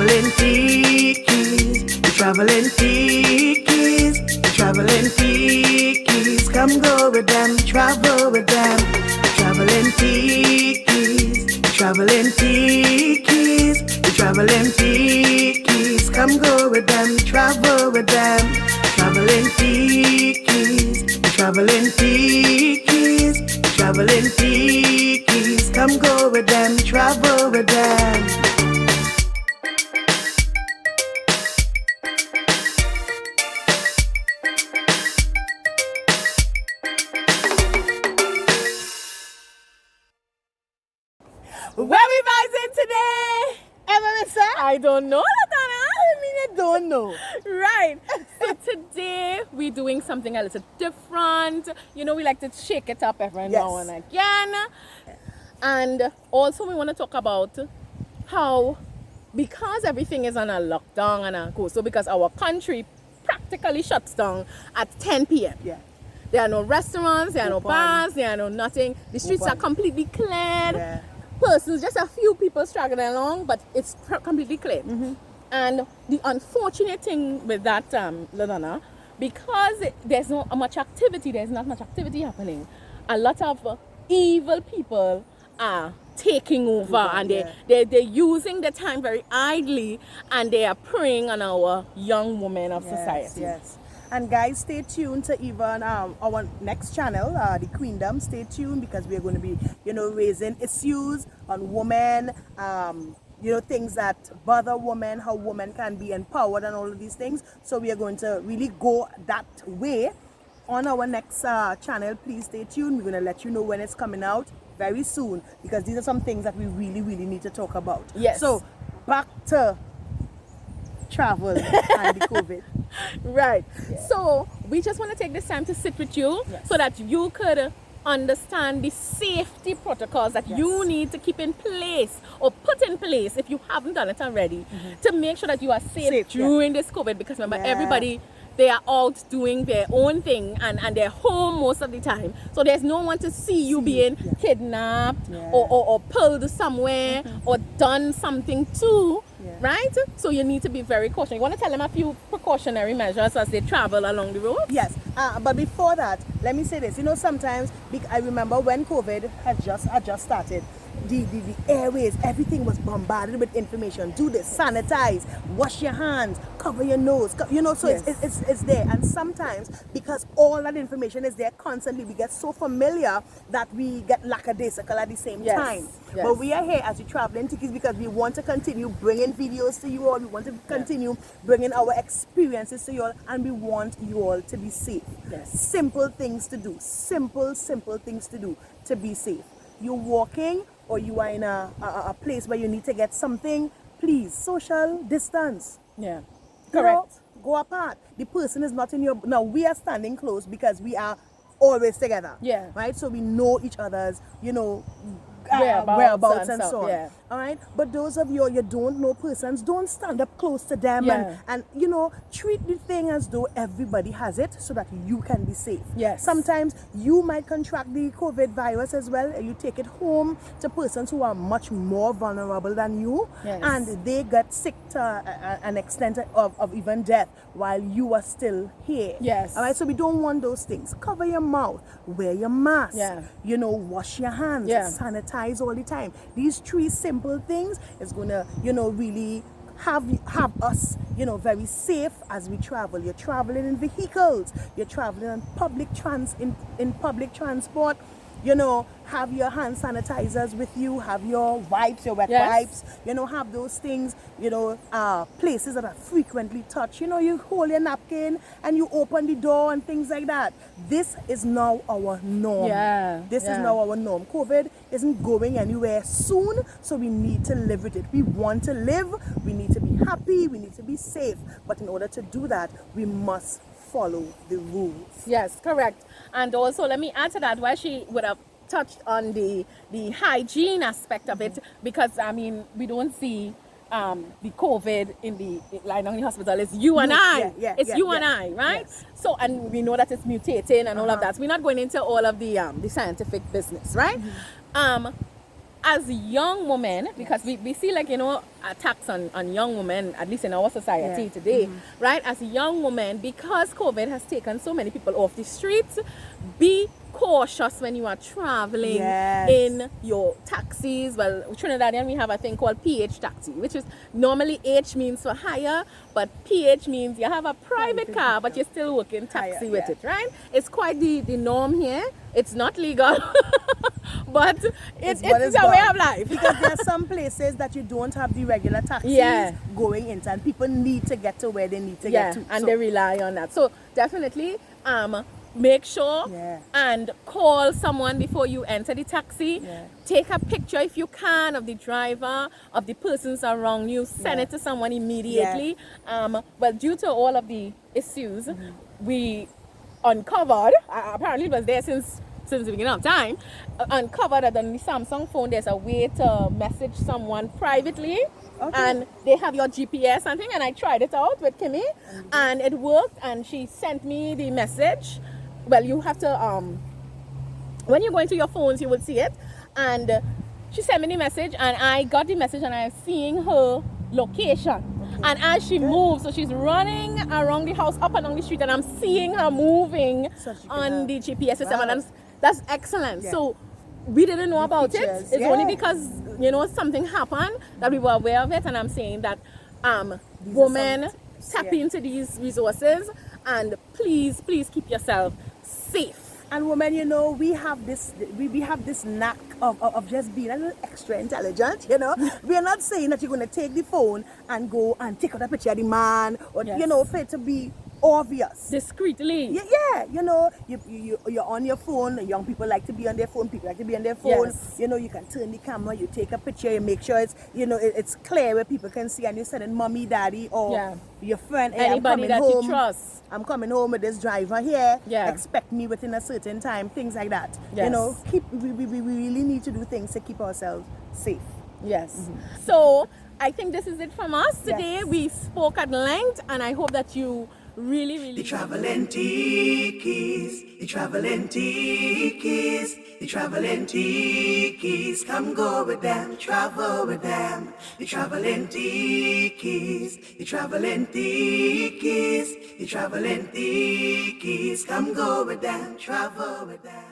traveling Thickies, we traveling Thickies, we traveling Thickies. Come go with them, travel with them. Traveling Thickies, we traveling Thickies, we traveling Thickies. Come go with them, travel with them. Traveling Thickies, we traveling Thickies, we traveling Thickies. Come go with them, travel with them. Where we rising today? I don't know, Latana. I mean, I don't know. Right. So today we're doing something a little different. You know, we like to shake it up every now and again. And also we want to talk about how, because everything is on a lockdown and a go, so because our country practically shuts down at 10 p.m. Yeah. There are no restaurants, there are no bars, there are no nothing. The streets are completely cleared. Yeah. Persons, just a few people struggling along, but it's completely clear. And the unfortunate thing with that, Ladonna, because there's not much activity, there's not much activity happening, a lot of evil people are taking over, and they're using the time very idly, and they are preying on our young women of society. Yes. And guys, stay tuned to even our next channel, the Queendom. Stay tuned because we're going to be, raising issues on women, things that bother women, how women can be empowered and all of these things. So we are going to really go that way on our next channel. Please stay tuned. We're going to let you know when it's coming out very soon, because these are some things that we really, really need to talk about. Yes. So back to travel and the COVID. Right. So we just want to take this time to sit with you so that you could understand the safety protocols that you need to keep in place or put in place if you haven't done it already to make sure that you are safe during this COVID, because remember everybody, they are out doing their own thing and they're home most of the time. So there's no one to see you being kidnapped or pulled somewhere or done something to. Right? So you need to be very cautious. You want to tell them a few precautionary measures as they travel along the road? Yes. But before that, let me say this. Sometimes I remember when COVID had just started, the airways, everything was bombarded with information. Do this, sanitize, wash your hands, cover your nose. So it's there. And sometimes, because all that information is there constantly, we get so familiar that we get lackadaisical at the same time. But we are here as we traveling Thickies because we want to continue bringing videos to you all. We want to continue bringing our experiences to you all, and we want you all to be safe. Simple things to do. Simple things to do to be safe. You're walking or you are in a place where you need to get something, please, social distance. Yeah. Correct. Go apart. The person is not in your... Now, we are standing close because we are always together. Yeah. Right? So we know each other's, whereabouts and so on. Yeah. All right, but those of you don't know persons, don't stand up close to them and treat the thing as though everybody has it so that you can be safe. Yes. Sometimes you might contract the COVID virus as well, and you take it home to persons who are much more vulnerable than you, and they get sick to an extent of even death while you are still here. All right, so we don't want those things. Cover your mouth, wear your mask, wash your hands, sanitize all the time. These three simple things is gonna really have us very safe as we travel. You're traveling in vehicles, you're traveling on public transport. Have your hand sanitizers with you, have your wipes, your wet wipes, have those things, places that are frequently touched. You hold your napkin and you open the door and things like that. This is now our norm. This is now our norm. COVID isn't going anywhere soon, so we need to live with it. We want to live, we need to be happy, we need to be safe. But in order to do that, we must follow the rules. Yes, correct. And also, let me add to that, where she would have touched on the hygiene aspect of it, because we don't see the COVID in the line on the hospital. It's you and I. It's you and I, right? So, and we know that it's mutating and all of that. We're not going into all of the scientific business, right? as young women, because we see like, attacks on young women, at least in our society today, right? As young women, because COVID has taken so many people off the streets, be cautious when you are traveling in your taxis. Well, Trinidadian, we have a thing called PH taxi, which is normally H means for hire, but PH means you have a private car, but you're still working taxi with it, right? It's quite the norm here. It's not legal, but it's a way of life. Because there are some places that you don't have the regular taxis going into, and people need to get to where they need to get to. And they rely on that. So definitely, make sure and call someone before you enter the taxi. Take a picture if you can of the driver, of the persons around you. Send it to someone immediately. Well, due to all of the issues, we uncovered, apparently it was there since the beginning of time, uncovered that on the Samsung phone there's a way to message someone privately. And they have your GPS and thing, and I tried it out with Kimmy and it worked, and she sent me the message. Well, you have to, when you go into your phones, you will see it. And she sent me the message, and I got the message, and I'm seeing her location. And as she moves, so she's running around the house, up and down the street, and I'm seeing her moving on the GPS system. And that's excellent. So we didn't know about it. It's only because, something happened that we were aware of it. And I'm saying that women tap into these resources, and please keep yourself safe. And women, we have this knack of just being a little extra intelligent, We are not saying that you're going to take the phone and go and take out a picture of the man, or, for it to be obvious. Discreetly. You're on your phone. Young people like to be on their phone. People like to be on their phone. You can turn the camera, you take a picture, you make sure it's, it's clear where people can see, and you're sending mommy, daddy, or your friend, hey, anybody that you trust. I'm coming home with this driver here. Expect me within a certain time. Things like that. We really need to do things to keep ourselves safe. So I think this is it from us today. We spoke at length, and I hope that you really the traveling Thickies, the traveling Thickies, the traveling Thickies, come go with them, travel with them, the traveling Thickies, the traveling Thickies, the traveling Thickies, come go with them, travel with them.